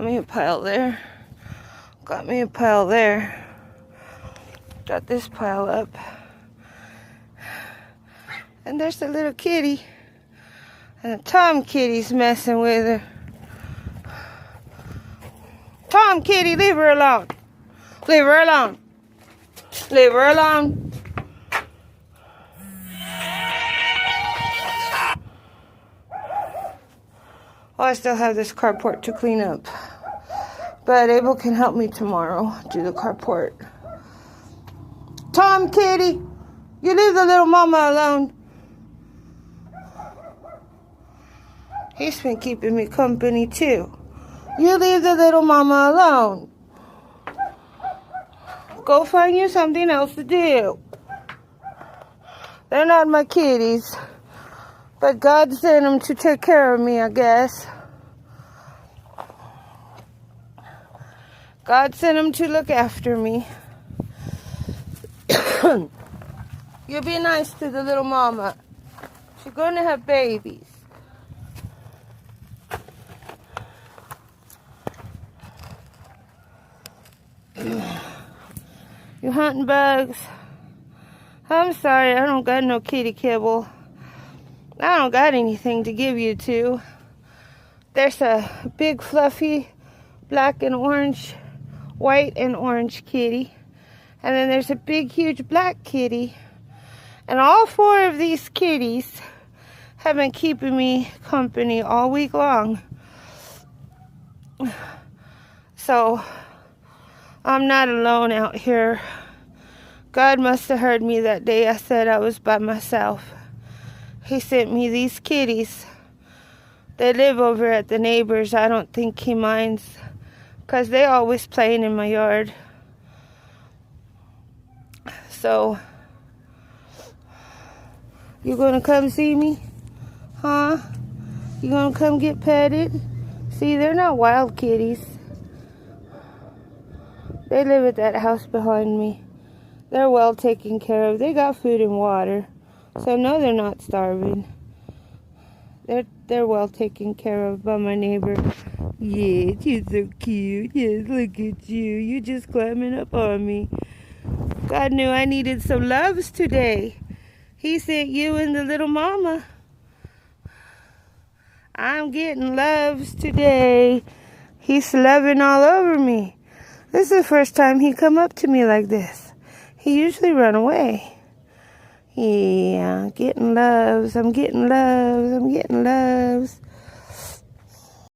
Got me a pile there. Got me a pile there. Got this pile up. And there's the little kitty. And the Tom kitty's messing with her. Tom kitty, leave her alone. Leave her alone. Leave her alone. Oh, I still have this carport to clean up. But Abel can help me tomorrow do the carport. Tom kitty, you leave the little mama alone. He's been keeping me company too. You leave the little mama alone. Go find you something else to do. They're not my kitties. But God sent them to take care of me, I guess. God sent them to look after me. You be nice to the little mama. She's going to have babies. You hunting bugs? I'm sorry, I don't got no kitty kibble. I don't got anything to give you two. There's a big fluffy black and orange, white and orange kitty. And then there's a big huge black kitty. And all four of these kitties have been keeping me company all week long. So I'm not alone out here. God must have heard me that day I said I was by myself. He sent me these kitties. They live over at the neighbors. I don't think he minds, 'cause they always playing in my yard. So, you gonna come see me? Huh? You gonna come get petted? See, they're not wild kitties. They live at that house behind me. They're well taken care of. They got food and water. So no, they're not starving. They're well taken care of by my neighbor. Yeah, you're so cute. Yes, look at you. You're just climbing up on me. God knew I needed some loves today. He sent you and the little mama. I'm getting loves today. He's loving all over me. This is the first time he come up to me like this. He usually run away. Yeah, getting loves. I'm getting loves. I'm getting loves.